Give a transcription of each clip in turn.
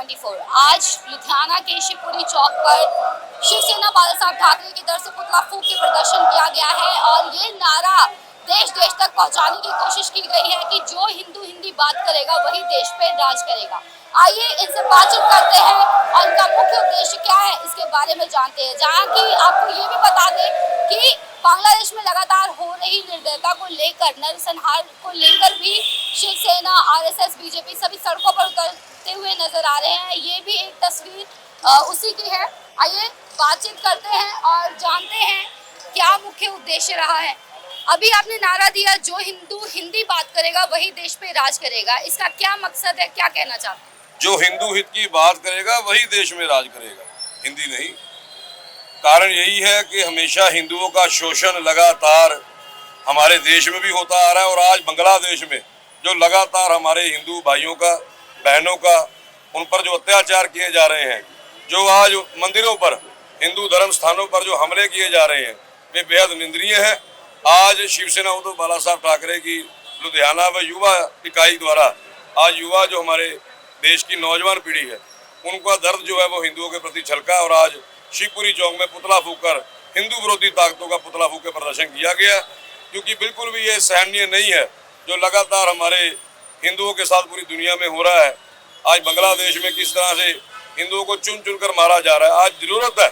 24। आज लुधियाना के शिवपुरी चौक पर शिवसेना बाला साहब ठाकरे की तरफ से पुतला फूंक के प्रदर्शन किया गया है और ये नारा देश देश तक पहुंचाने की कोशिश की गई है कि जो हिंदू हिंदी बात करेगा वही देश पे राज करेगा। आइए इनसे बातचीत करते हैं और इनका मुख्य उद्देश्य क्या है इसके बारे में जानते हैं। जहाँ की आपको ये भी बता दें कि बांग्लादेश में लगातार हो रही निर्दयता को लेकर, नरसंहार को लेकर भी शिवसेना, आरएसएस, बीजेपी सभी सड़कों पर उतरते हुए नजर आ रहे हैं। ये भी एक तस्वीर उसी की है। आइए बातचीत करते हैं और जानते हैं क्या मुख्य उद्देश्य रहा है। अभी आपने नारा दिया जो हिंदू हिंदी बात करेगा वही देश पे राज करेगा, इसका क्या मकसद है, क्या कहना चाहते हैं? जो हिंदू हित की बात करेगा वही देश में राज करेगा, हिंदी नहीं। कारण यही है कि हमेशा हिंदुओं का शोषण लगातार हमारे देश में भी होता आ रहा है और आज बांग्लादेश में जो लगातार हमारे हिंदू भाइयों का, बहनों का, उन पर जो अत्याचार किए जा रहे हैं, जो आज मंदिरों पर, हिंदू धर्म स्थानों पर जो हमले किए जा रहे हैं, वे बेहद निंदनीय है। आज शिवसेना उद्धव बाला साहब ठाकरे की लुधियाना व युवा इकाई द्वारा आज युवा जो हमारे देश की नौजवान पीढ़ी है, उनका दर्द जो है वो हिंदुओं के प्रति छलका और आज शिवपुरी चौक में पुतला फूंककर हिंदू विरोधी ताकतों का पुतला फूंक के प्रदर्शन किया गया, क्योंकि बिल्कुल भी ये सहनीय नहीं है जो लगातार हमारे हिंदुओं के साथ पूरी दुनिया में हो रहा है। आज बांग्लादेश में किस तरह से हिंदुओं को चुन चुन कर मारा जा रहा है। आज जरूरत है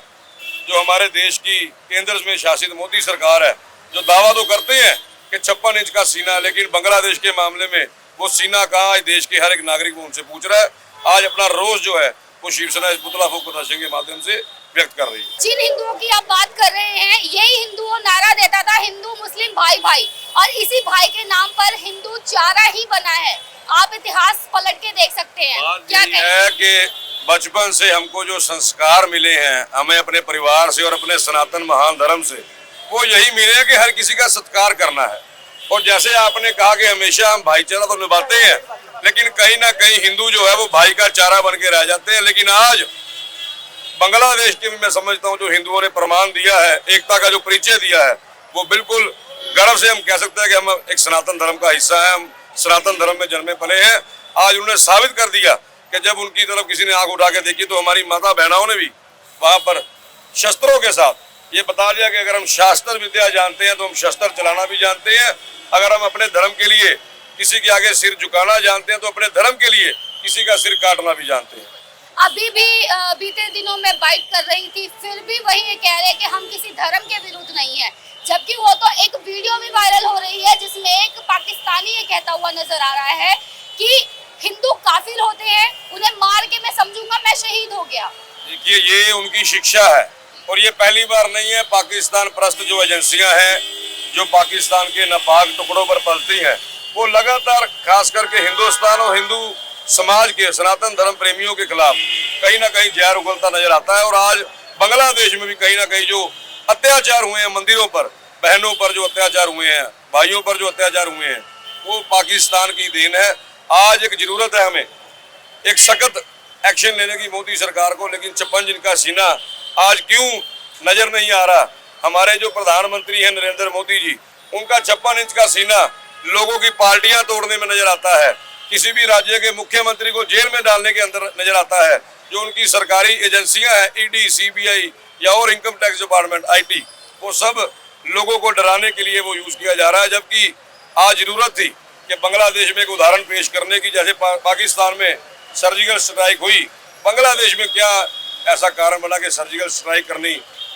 जो हमारे देश की केंद्र में शासित मोदी सरकार है, जो दावा तो करते हैं कि 56 इंच का सीना, लेकिन बांग्लादेश के मामले में वो सीना कहाँ, आज देश के हर एक नागरिक को उनसे पूछ रहा है। आज अपना रोष जो है वो शिवसेना इस पुतला फूंक प्रदर्शन के माध्यम से व्यक्त कर रही है। जिन हिंदुओं की आप बात कर रहे हैं, यही हिंदुओं नारा देता था हिंदू मुस्लिम भाई भाई, और इसी भाई के नाम पर हिंदू चारा ही बना है। आप इतिहास पलट के देख सकते हैं। क्या है कि बचपन से हमको जो संस्कार मिले हैं, हमें अपने परिवार से और अपने सनातन महान धर्म से, वो यही मिले कि हर किसी का सत्कार करना है। और जैसे आपने कहा कि हमेशा हम भाईचारा तो निभाते हैं, लेकिन कहीं ना कहीं हिंदू जो है वो भाई का चारा बन के रह जाते हैं। लेकिन आज बांग्लादेश के भी मैं समझता हूँ जो हिंदुओं ने प्रमाण दिया है, एकता का जो परिचय दिया है, वो बिल्कुल गर्व से हम कह सकते हैं कि हम एक सनातन धर्म का हिस्सा है, हम सनातन धर्म में जन्मे पले हैं। आज उन्होंने साबित कर दिया कि जब उनकी तरफ किसी ने आंख उठा के देखी तो हमारी माता बहनाओं ने भी वहां पर शस्त्रों के साथ ये बता दिया कि अगर हम शास्त्र विद्या जानते हैं तो हम शस्त्र चलाना भी जानते हैं। अगर हम अपने धर्म के लिए किसी के आगे सिर झुकाना जानते हैं तो अपने धर्म के लिए किसी का सिर काटना भी जानते हैं। अभी भी बीते दिनों में बाइट कर रही थी, फिर भी वही ये कह रहे कि हम किसी धर्म के विरुद्ध नहीं है, जबकि वो तो एक वीडियो भी वायरल हो रही है जिसमें एक पाकिस्तानी ये कहता हुआ नजर आ रहा है कि हिंदू काफिर होते हैं, उन्हें मार के मैं समझूंगा मैं शहीद हो गया। देखिए, ये उनकी शिक्षा है और ये पहली बार नहीं है। पाकिस्तान परस्त जो एजेंसियां हैं, जो पाकिस्तान के नापाक टुकड़ों पर पलती हैं, वो लगातार खास करके हिंदुस्तान और हिंदू समाज के, सनातन धर्म प्रेमियों के खिलाफ कहीं ना कहीं जहर उगलता नजर आता है। और आज बांग्लादेश में भी कहीं ना कहीं जो अत्याचार हुए हैं, मंदिरों पर, बहनों पर जो अत्याचार हुए हैं, भाइयों पर जो अत्याचार हुए हैं, वो पाकिस्तान की देन है। आज एक जरूरत है हमें एक सख्त एक्शन लेने की मोदी सरकार को, लेकिन 56 इंच का सीना आज क्यों नजर नहीं आ रहा? हमारे जो प्रधानमंत्री हैं नरेंद्र मोदी जी, उनका 56 इंच का सीना लोगों की पार्टियां तोड़ने में नजर आता है, किसी भी राज्य के मुख्यमंत्री को जेल में डालने के अंदर नजर आता है। जो उनकी सरकारी एजेंसियां हैं, ईडी, सीबीआई या और इनकम टैक्स डिपार्टमेंट, आईटी, वो सब लोगों को डराने के लिए वो यूज किया जा रहा है। जबकि आज जरूरत थी कि बांग्लादेश में एक उदाहरण पेश करने की, जैसे पाकिस्तान में सर्जिकल स्ट्राइक हुई, बांग्लादेश में क्या ऐसा कारण बना कि सर्जिकल स्ट्राइक करनी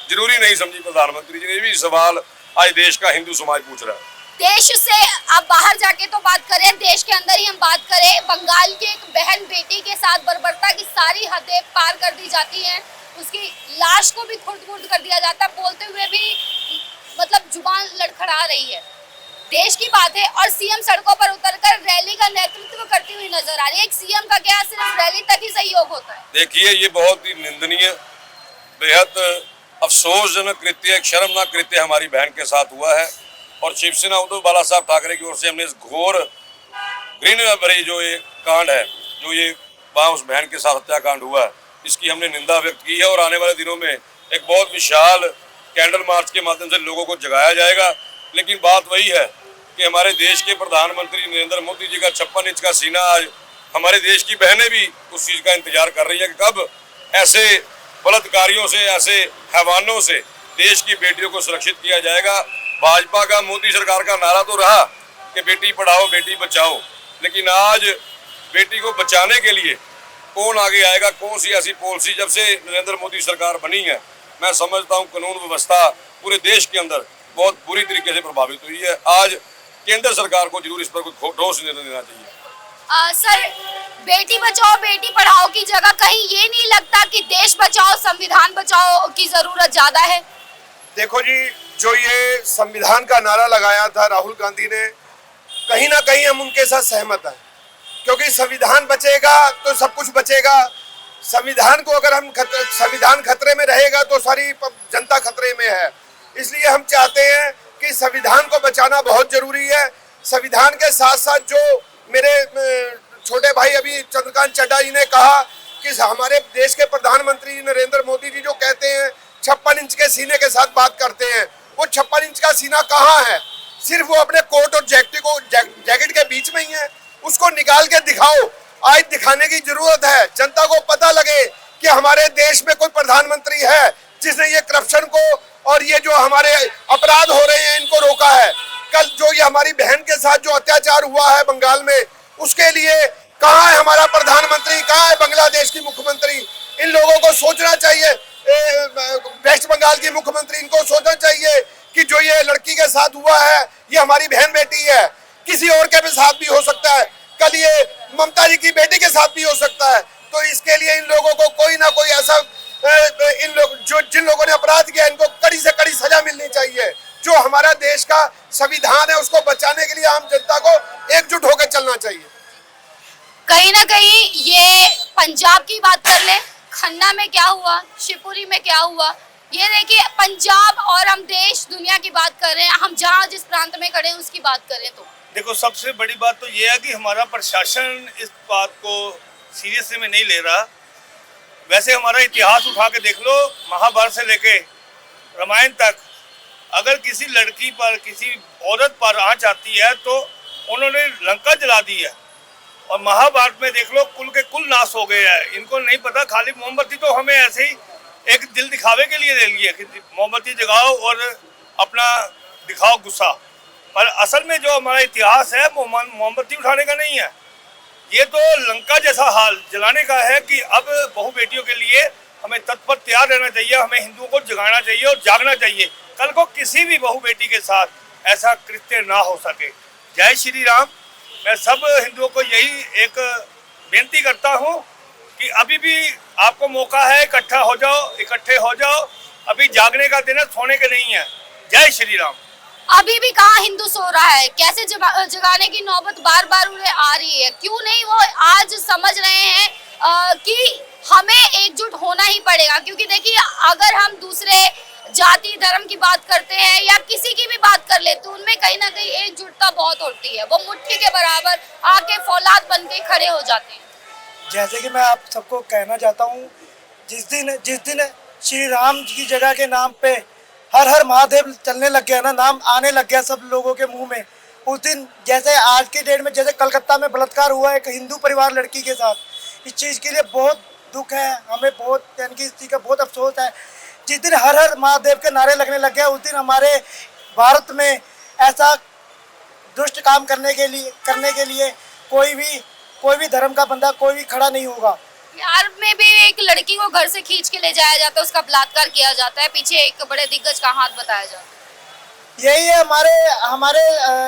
जरूरी नहीं समझी प्रधानमंत्री जी ने? ये भी सवाल आज देश का हिंदू समाज पूछ रहा है। देश से आप बाहर जाके तो बात करें, देश के अंदर ही हम बात करें, बंगाल की एक बहन बेटी के साथ बर्बरता की सारी हदें पार कर दी जाती हैं, उसकी लाश को भी खुर्द-बुर्द कर दिया जाता है, बोलते हुए भी मतलब जुबान लड़खड़ा रही है। देश की बात है और सीएम सड़कों पर उतरकर रैली का नेतृत्व करती हुई नजर आ रही है। एक सीएम का क्या सिर्फ रैली तक ही सहयोग होता है? देखिए, ये बहुत ही निंदनीय, बेहद अफसोसजनक कृत्य, एक शर्मनाक कृत्य हमारी बहन के साथ हुआ है। और शिवसेना उद्धव बाला साहब ठाकरे की ओर से हमने इस घोर घृणा भरी जो ये कांड है, जो ये वहाँ उस बहन के साथ हत्याकांड हुआ है, इसकी हमने निंदा व्यक्त की है। और आने वाले दिनों में एक बहुत विशाल कैंडल मार्च के माध्यम से लोगों को जगाया जाएगा। लेकिन बात वही है कि हमारे देश के प्रधानमंत्री नरेंद्र मोदी जी का 56 इंच का सीना आज हमारे देश की बहनें भी उस चीज़ का इंतजार कर रही है कि कब ऐसे बलात्कारियों से, ऐसे हैवानों से देश की बेटियों को सुरक्षित किया जाएगा। भाजपा का, मोदी सरकार का नारा तो रहा कि बेटी पढ़ाओ बेटी बचाओ, लेकिन आज बेटी को बचाने के लिए कौन आगे आएगा? कौन सी ऐसी पॉलिसी? जब से नरेंद्र मोदी सरकार बनी है, मैं समझता हूँ कानून व्यवस्था पूरे देश के अंदर बहुत बुरी तरीके से प्रभावित हुई है। आज केंद्र सरकार को जरूर इस पर कोई ठोस निर्णय लेना चाहिए। सर, बेटी बचाओ बेटी पढ़ाओ की जगह कहीं ये नहीं लगता कि देश बचाओ संविधान बचाओ की जरूरत ज्यादा है? देखो जी, जो ये संविधान का नारा लगाया था राहुल गांधी ने, कहीं ना कहीं हम उनके साथ सहमत हैं, क्योंकि संविधान बचेगा तो सब कुछ बचेगा। संविधान को अगर संविधान खतरे में रहेगा तो सारी जनता खतरे में है। इसलिए हम चाहते हैं कि संविधान को बचाना बहुत जरूरी है। संविधान के साथ साथ जो मेरे छोटे भाई अभी चंद्रकांत चड्डा जी ने कहा कि हमारे देश के प्रधानमंत्री नरेंद्र मोदी जी जो कहते हैं 56 इंच के सीने के साथ बात करते हैं, वो 56 इंच का सीना कहाँ है? सिर्फ वो अपने कोट और जैकेट के बीच में ही है। उसको निकाल के दिखाओ। आज दिखाने की जरूरत है, जनता को पता लगे कि हमारे देश में कोई प्रधानमंत्री है जिसने ये करप्शन को और ये जो हमारे अपराध हो रहे हैं इनको रोका है। कल जो ये हमारी बहन के साथ जो अत्याचार हुआ है बंगाल में, उसके लिए कहाँ है हमारा प्रधानमंत्री, कहाँ है बांग्लादेश की मुख्यमंत्री? इन लोगों को सोचना चाहिए। वेस्ट बंगाल की मुख्यमंत्री, इनको सोचना चाहिए कि जो ये लड़की के साथ हुआ है ये हमारी बहन बेटी है, किसी और के भी साथ भी हो सकता है, कल ये ममता जी की बेटी के साथ भी हो सकता है। तो इसके लिए इन लोगों को कोई ना कोई ऐसा जिन लोगों ने अपराध किया इनको कड़ी से कड़ी सजा मिलनी चाहिए। जो हमारा देश का संविधान है उसको बचाने के लिए आम जनता को एकजुट होकर चलना चाहिए। कहीं ना कहीं ये पंजाब की बात कर ले, खन्ना में क्या हुआ, शिवपुरी में क्या हुआ, ये देखिए पंजाब और हम देश दुनिया की बात कर रहे हैं। हम जहाँ जिस प्रांत में खड़े हैं उसकी बात करें तो देखो, सबसे बड़ी बात तो ये है कि हमारा प्रशासन इस बात को सीरियस में नहीं ले रहा। वैसे हमारा इतिहास उठा के देख लो, महाभारत से लेके रामायण तक, अगर किसी लड़की पर, किसी औरत पर आंच आती है तो उन्होंने लंका जला दी है। और महाभारत में देख लो, कुल के कुल नाश हो गए हैं। इनको नहीं पता, खाली मोमबत्ती तो हमें ऐसे ही एक दिल दिखावे के लिए दे ली है कि मोमबत्ती जगाओ और अपना दिखाओ गुस्सा, पर असल में जो हमारा इतिहास है वो मोमबत्ती उठाने का नहीं है। ये तो लंका जैसा हाल जलाने का है कि अब बहु बेटियों के लिए हमें तत्पर तैयार रहना चाहिए। हमें हिंदुओं को जगाना चाहिए और जागना चाहिए। कल को किसी भी बहु बेटी के साथ ऐसा कृत्य ना हो सके। जय श्री राम। मैं सब हिंदुओं को यही एक बेनती करता हूँ कि अभी भी आपको मौका है, इकट्ठे हो जाओ। अभी जागने का दिन है, सोने के नहीं है। जय श्री राम। अभी भी कहाँ हिंदू सो रहा है? कैसे जगाने की नौबत बार बार उन्हें आ रही है? क्यों नहीं वो आज समझ रहे हैं कि हमें एकजुट होना ही पड़ेगा? क्योंकि देखिए, अगर हम दूसरे जाति धर्म की बात करते हैं या किसी की भी बात कर ले तो उनमें कहीं ना कहीं एकजुटता बहुत होती है। वो मुट्ठी के बराबर आके फौलाद बन के खड़े हो जाते हैं। जैसे कि मैं आप सबको कहना चाहता हूँ, जिस दिन श्री राम जी की जगह के नाम पे हर हर महादेव चलने लग गया ना, नाम आने लग गया सब लोगों के मुंह में, उस दिन जैसे आज के डेट में जैसे कलकत्ता में बलात्कार हुआ एक हिंदू परिवार लड़की के साथ, इस चीज़ के लिए बहुत दुख है हमें, बहुत यानी कि इस चीज़ का बहुत अफसोस है। जिस दिन हर हर महादेव के नारे लगने लग गए उस दिन हमारे भारत में ऐसा दुष्ट काम करने के लिए कोई भी धर्म का बंदा कोई भी खड़ा नहीं होगा। बिहार में भी एक लड़की को घर से खींच के ले जाया जाता है, उसका बलात्कार किया जाता है, पीछे एक बड़े दिग्गज का हाथ बताया जाता है। यही है हमारे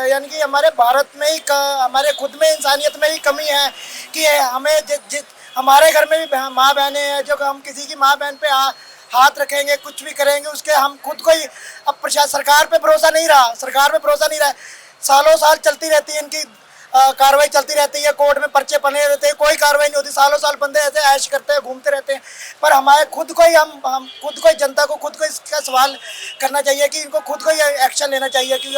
यानी कि हमारे भारत में ही हमारे खुद में इंसानियत में ही कमी है कि हमें हमारे घर में भी माँ बहनें हैं, जो हम किसी की माँ बहन पे हाथ रखेंगे, कुछ भी करेंगे, उसके हम खुद को ही अब सरकार पे भरोसा नहीं रहा। सालों साल चलती रहती है इनकी कार्रवाई चलती रहती है, कोर्ट में पर्चे बने रहते हैं, कोई कार्रवाई नहीं होती। सालों साल बंदे ऐसे ऐश करते हैं, घूमते रहते हैं। पर हमारे खुद को ही हम खुद को ही जनता को खुद को इसका सवाल करना चाहिए कि इनको खुद को ही एक्शन लेना चाहिए, क्योंकि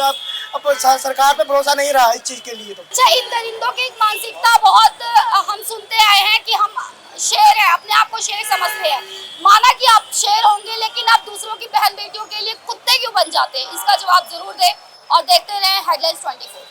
अब सरकार पे भरोसा नहीं रहा इस चीज़ के लिए। तो अच्छा, इन दरिंदों की एक मानसिकता बहुत हम सुनते आए हैं कि हम शेर है, अपने आप को शेर समझते हैं। माना कि आप शेर होंगे, लेकिन आप दूसरों की बहन बेटियों के लिए कुत्ते क्यों बन जाते हैं? इसका जवाब जरूर दें और देखते रहें हेडलाइंस 24।